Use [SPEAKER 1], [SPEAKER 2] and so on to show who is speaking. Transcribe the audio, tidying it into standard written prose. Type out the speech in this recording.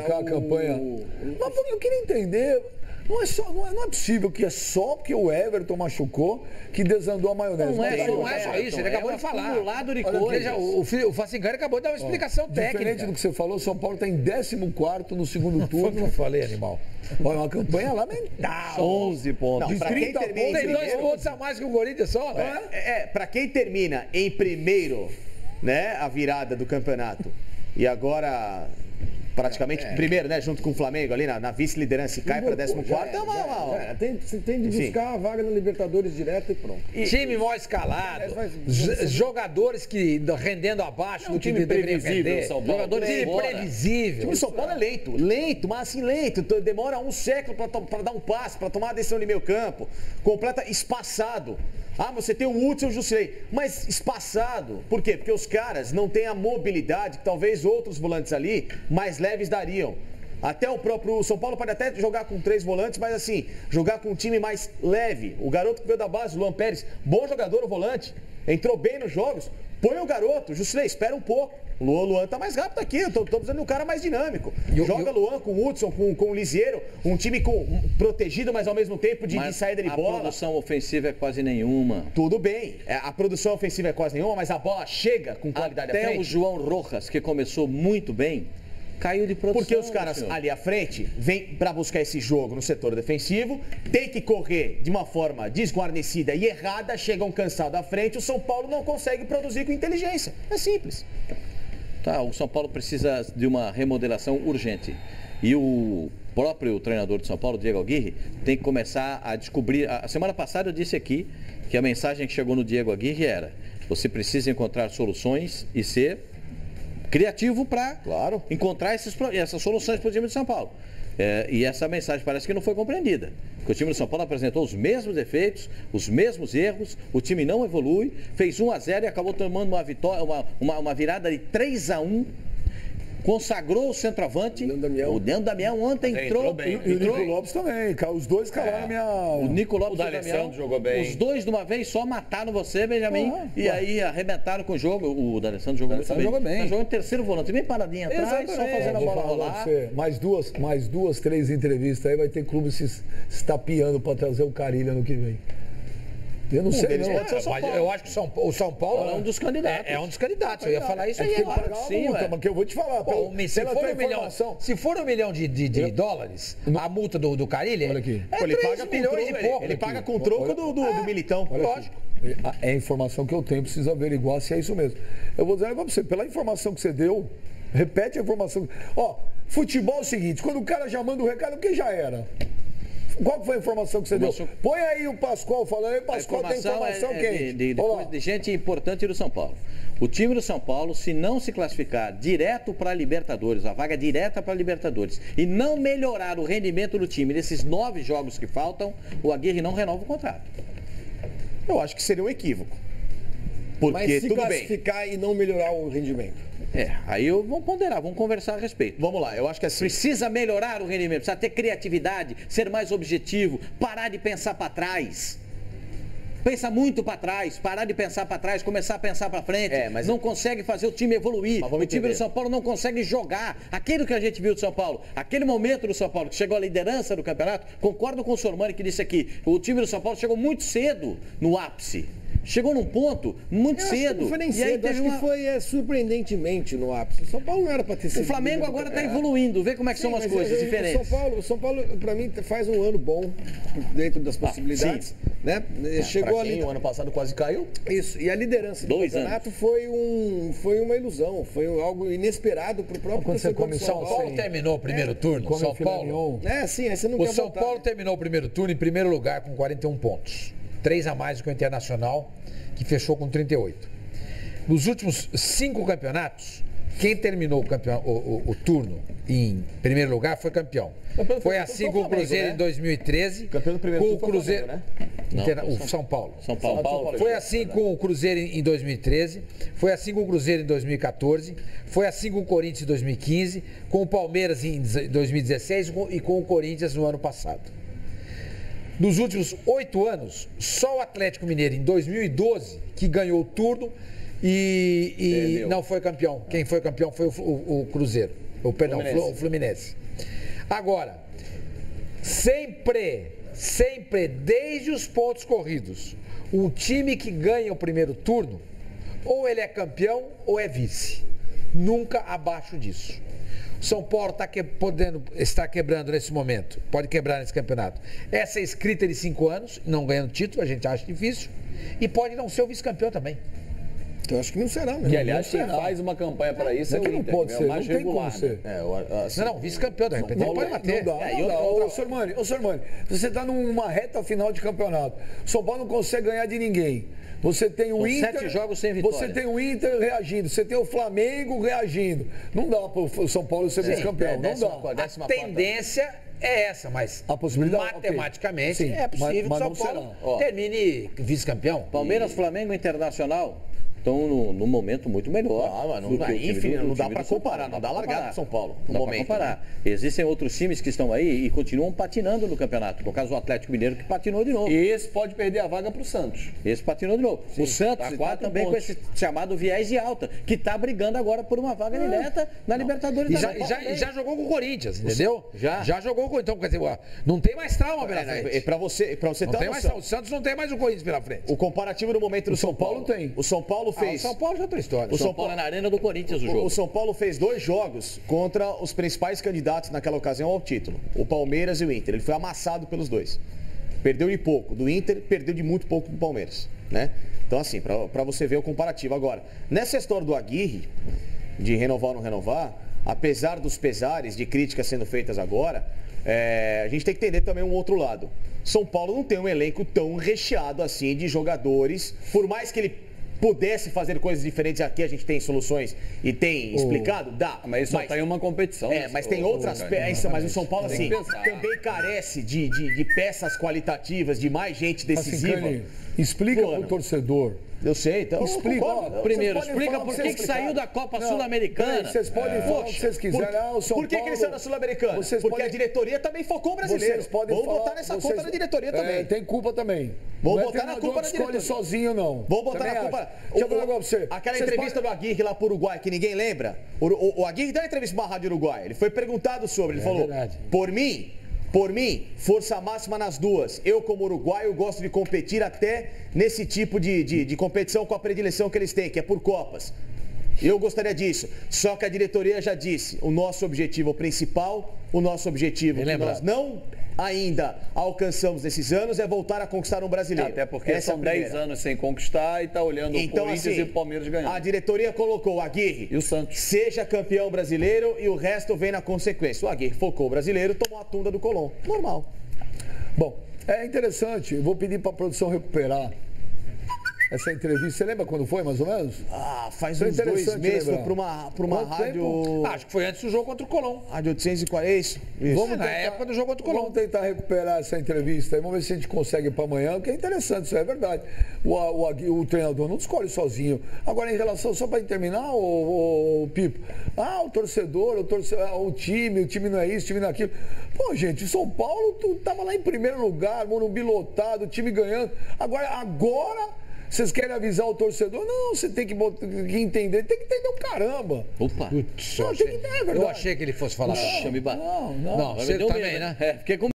[SPEAKER 1] colocar a campanha. Mas eu queria entender. Não é possível que é só porque o Everton machucou que desandou a maionese.
[SPEAKER 2] Não é só isso, ele acabou de falar. O Facingani acabou de dar uma explicação técnica.
[SPEAKER 1] Diferente do que você falou, o São Paulo está em 14º no segundo turno.
[SPEAKER 2] Não falei, animal.
[SPEAKER 1] Olha, uma campanha lamentável.
[SPEAKER 3] 11 pontos.
[SPEAKER 1] De 30 pontos.
[SPEAKER 2] Tem 2 pontos a mais que o Corinthians só, né?
[SPEAKER 3] Para quem termina em primeiro, né, a virada do campeonato, e agora praticamente primeiro, né, junto com o Flamengo ali na vice-liderança e cai para 14º,
[SPEAKER 4] Você tem de buscar a vaga na Libertadores direto e pronto.
[SPEAKER 2] Time mal escalado, jogadores que rendendo abaixo do que
[SPEAKER 3] time
[SPEAKER 2] deveria
[SPEAKER 3] previsível,
[SPEAKER 2] render,
[SPEAKER 3] São Paulo.
[SPEAKER 2] jogadores
[SPEAKER 3] O
[SPEAKER 2] imprevisíveis.
[SPEAKER 3] time do São Paulo é lento, mas assim lento, demora um século para dar um passe, para tomar a decisão de meio campo, completa espaçado. Ah, você tem o Hudson e o Jusilei, mas espaçado. Por quê? Porque os caras não têm a mobilidade que talvez outros volantes ali mais leves dariam. Até o próprio São Paulo pode até jogar com 3 volantes, mas assim, jogar com um time mais leve. O garoto que veio da base, o Luan Pérez, bom jogador, o volante, entrou bem nos jogos. Põe o garoto, Jusilei, espera um pouco. O Luan tá mais rápido aqui, eu tô precisando de um cara mais dinâmico. Joga Luan com o Hudson, com o Lisieiro, um time protegido, mas ao mesmo tempo de saída de bola.
[SPEAKER 5] A produção ofensiva é quase nenhuma.
[SPEAKER 3] Tudo bem, a produção ofensiva é quase nenhuma, mas a bola chega com qualidade à frente.
[SPEAKER 5] Até o João Rojas, que começou muito bem, caiu de produção.
[SPEAKER 3] Porque os caras ali à frente vêm para buscar esse jogo no setor defensivo, tem que correr de uma forma desguarnecida e errada, chegam cansados à frente, o São Paulo não consegue produzir com inteligência. É simples.
[SPEAKER 5] Tá, o São Paulo precisa de uma remodelação urgente. E o próprio treinador de São Paulo, Diego Aguirre, tem que começar a descobrir. A semana passada eu disse aqui que a mensagem que chegou no Diego Aguirre era: você precisa encontrar soluções e ser criativo para encontrar essas soluções para o time de São Paulo. E essa mensagem parece que não foi compreendida. Porque o time do São Paulo apresentou os mesmos defeitos, os mesmos erros, o time não evolui, fez 1-0 e acabou tomando uma vitória, uma virada de 3-1. Consagrou o centroavante. O Leandro Damião ontem entrou bem.
[SPEAKER 1] E o Nico Lopes também. Os dois calaram a minha...
[SPEAKER 5] O Nico Lopes e o
[SPEAKER 2] D'Alessandro jogou bem.
[SPEAKER 5] Os dois de uma vez só mataram você, Benjamin. Aí arrebentaram com o jogo. O D'Alessandro jogou muito bem.
[SPEAKER 1] Jogou bem.
[SPEAKER 5] Tá jogando em terceiro volante, bem paradinho atrás, só fazendo a bola rolar.
[SPEAKER 1] Mais duas, 3 entrevistas aí, vai ter clube se estapeando para trazer o Carilha no que vem. Eu não sei, não.
[SPEAKER 2] Mas eu acho que o São Paulo
[SPEAKER 5] é um dos candidatos.
[SPEAKER 2] É um dos candidatos. Eu ia falar isso aí agora.
[SPEAKER 1] Sim, mas que eu vou te falar.
[SPEAKER 2] Se for $1 milhão de dólares, a multa do Carilha,
[SPEAKER 1] olha aqui.
[SPEAKER 3] Ele paga milhões e pouco. Ele paga com o troco do Militão.
[SPEAKER 1] Lógico. É a informação que eu tenho, preciso averiguar se é isso mesmo. Eu vou dizer para você, pela informação que você deu, repete a informação. Futebol é o seguinte, quando o cara já manda o recado, porque já era. Qual foi a informação que você deu? Põe aí o Pascoal falando. Pascoal tem informação quente.
[SPEAKER 5] De gente importante do São Paulo. O time do São Paulo, se não se classificar direto para a Libertadores, a vaga direta para a Libertadores, e não melhorar o rendimento do time nesses 9 jogos que faltam, o Aguirre não renova o contrato.
[SPEAKER 3] Eu acho que seria um equívoco. Porque
[SPEAKER 4] mas se
[SPEAKER 3] tudo
[SPEAKER 4] classificar e não melhorar o rendimento.
[SPEAKER 5] Aí vamos ponderar, vamos conversar a respeito.
[SPEAKER 3] Vamos lá, eu acho que assim...
[SPEAKER 5] Precisa melhorar o rendimento, precisa ter criatividade, ser mais objetivo, parar de pensar para trás. Pensa muito para trás, parar de pensar para trás, começar a pensar para frente.
[SPEAKER 3] Mas
[SPEAKER 5] não consegue fazer o time evoluir. O time do São Paulo não consegue jogar. Aquilo que a gente viu do São Paulo, aquele momento do São Paulo que chegou à liderança do campeonato, concordo com o Sormani que disse aqui, o time do São Paulo chegou muito cedo no ápice. Chegou num ponto muito cedo.
[SPEAKER 4] Não foi nem cedo, acho que foi surpreendentemente no ápice. O São Paulo não era para ter sido.
[SPEAKER 5] O Flamengo agora está evoluindo, vê como é que são as coisas diferentes.
[SPEAKER 4] O São Paulo para mim, faz um ano bom dentro das possibilidades. Né? Chegou ali.
[SPEAKER 3] O ano passado quase caiu.
[SPEAKER 4] Isso, e a liderança do campeonato foi uma ilusão, foi algo inesperado para o próprio
[SPEAKER 2] torcedor do São Paulo. Terminou o primeiro turno. São Paulo. O São Paulo terminou o primeiro turno em primeiro lugar com 41 pontos. 3 a mais do que o Internacional, que fechou com 38. Nos últimos 5 campeonatos, quem terminou o turno em primeiro lugar foi campeão. Foi assim com o Cruzeiro em 2013.
[SPEAKER 3] Campeão do primeiro turno
[SPEAKER 2] com o Cruzeiro, né? O São Paulo.
[SPEAKER 5] São Paulo.
[SPEAKER 2] Foi assim com o Cruzeiro em 2013. Foi assim com o Cruzeiro em 2014. Foi assim com o Corinthians em 2015. Com o Palmeiras em 2016 e com o Corinthians no ano passado. Nos últimos 8 anos, só o Atlético Mineiro em 2012 que ganhou o turno e não foi campeão. Quem foi campeão foi o Cruzeiro. O Fluminense. Agora, sempre, desde os pontos corridos, um time que ganha o primeiro turno, ou ele é campeão ou é vice. Nunca abaixo disso. São Paulo está quebrando nesse momento, pode quebrar nesse campeonato. Essa é escrita de 5 anos, não ganhando título, a gente acha difícil, e pode não ser o vice-campeão também.
[SPEAKER 4] Eu acho que não será mesmo.
[SPEAKER 3] Que, aliás, quem faz uma campanha para isso é o Inter,
[SPEAKER 1] não pode ser,
[SPEAKER 3] mais
[SPEAKER 1] não
[SPEAKER 3] regular.
[SPEAKER 1] Tem como ser.
[SPEAKER 2] Não, vice-campeão, de repente ele pode bater.
[SPEAKER 1] Ô, Sormani, você está numa reta final de campeonato. São Paulo não consegue ganhar de ninguém. Você tem o Inter.
[SPEAKER 5] 7 jogos sem vitória.
[SPEAKER 1] Você tem o Inter reagindo, você tem o Flamengo reagindo. Não dá para o São Paulo ser vice-campeão. Não dá.
[SPEAKER 2] A tendência é essa, mas
[SPEAKER 1] a possibilidade,
[SPEAKER 2] matematicamente é possível que o São Paulo termine vice-campeão.
[SPEAKER 5] Palmeiras, Flamengo, Internacional estão num momento muito melhor.
[SPEAKER 3] Não dá para comparar, não dá largada para São Paulo.
[SPEAKER 5] Não dá para comparar. Existem outros times que estão aí e continuam patinando no campeonato. No caso do Atlético Mineiro, que patinou de novo.
[SPEAKER 3] Esse pode perder a vaga para o Santos.
[SPEAKER 5] Esse patinou de novo. Sim, o Santos está também com esse chamado viés de alta, que está brigando agora por uma vaga direta na Libertadores.
[SPEAKER 2] E já jogou com o Corinthians, entendeu?
[SPEAKER 5] Já
[SPEAKER 2] jogou com o Corinthians. Então, quer dizer, não tem mais trauma pela frente.
[SPEAKER 3] Para você ter uma noção.
[SPEAKER 2] O Santos não tem mais o Corinthians pela frente.
[SPEAKER 3] O comparativo no momento do São Paulo tem. O São Paulo fez.
[SPEAKER 2] O São Paulo já é outra história.
[SPEAKER 5] O São Paulo é na arena do Corinthians o jogo.
[SPEAKER 3] O São Paulo fez 2 jogos contra os principais candidatos naquela ocasião ao título, o Palmeiras e o Inter. Ele foi amassado pelos dois. Perdeu de pouco do Inter, perdeu de muito pouco do Palmeiras, né? Então assim, para você ver o comparativo. Agora, nessa história do Aguirre, de renovar ou não renovar, apesar dos pesares de críticas sendo feitas agora, a gente tem que entender também um outro lado. São Paulo não tem um elenco tão recheado assim de jogadores, por mais que ele pudesse fazer coisas diferentes aqui, a gente tem soluções e tem explicado, dá.
[SPEAKER 5] Mas só tem uma competição.
[SPEAKER 3] Mas tem outras peças, mas o São Paulo, assim, também carece de peças qualitativas, de mais gente decisiva.
[SPEAKER 1] Assim, explica pro torcedor.
[SPEAKER 3] Eu sei, então.
[SPEAKER 1] Explica.
[SPEAKER 5] Primeiro, explica por que saiu da Copa Sul-Americana.
[SPEAKER 1] Vocês podem falar o que vocês quiserem.
[SPEAKER 3] Por que ele saiu da Sul-Americana? Porque a diretoria também focou o brasileiro. Vamos botar nessa conta da diretoria também.
[SPEAKER 1] Tem culpa também.
[SPEAKER 3] Vamos botar na culpa da diretoria.
[SPEAKER 1] Não escolhe sozinho, não.
[SPEAKER 3] Vamos botar na culpa.
[SPEAKER 1] Deixa eu falar pra você.
[SPEAKER 3] Aquela entrevista do Aguirre lá pro Uruguai, que ninguém lembra. O Aguirre deu uma entrevista pra uma rádio Uruguai. Ele foi perguntado sobre. Ele falou: Por mim, força máxima nas duas. Eu, como uruguaio, gosto de competir até nesse tipo de competição com a predileção que eles têm, que é por Copas. Eu gostaria disso. Só que a diretoria já disse, o nosso objetivo principal, que nós não ainda alcançamos nesses anos é voltar a conquistar um brasileiro.
[SPEAKER 5] Até porque são 10 anos sem conquistar e está olhando o Corinthians e o Palmeiras ganhando.
[SPEAKER 3] A diretoria colocou o Aguirre
[SPEAKER 5] e o Santos.
[SPEAKER 3] Seja campeão brasileiro e o resto vem na consequência. O Aguirre focou o brasileiro, tomou a tunda do Colón. Normal.
[SPEAKER 1] Bom, é interessante. Eu vou pedir para a produção recuperar essa entrevista. Você lembra quando foi, mais ou menos?
[SPEAKER 3] Faz uns 2 meses. Foi para uma rádio...
[SPEAKER 2] Acho que foi antes do jogo contra o Colón.
[SPEAKER 3] Rádio 840, isso.
[SPEAKER 2] Na época do jogo contra o Colón.
[SPEAKER 1] Vamos tentar recuperar essa entrevista aí. Vamos ver se a gente consegue para amanhã, que é interessante, isso é verdade. O treinador não escolhe sozinho. Agora, em relação, só para terminar, o Pipo. O torcedor, o time não é isso, o time não é aquilo. Pô, gente, o São Paulo estava lá em primeiro lugar, Morumbi lotado, o time ganhando. Agora vocês querem avisar o torcedor? Não, você tem que entender. Tem que entender o caramba.
[SPEAKER 5] Opa.
[SPEAKER 2] Eu achei que ele fosse falar.
[SPEAKER 5] Não,
[SPEAKER 2] você também, né?
[SPEAKER 5] Fiquei com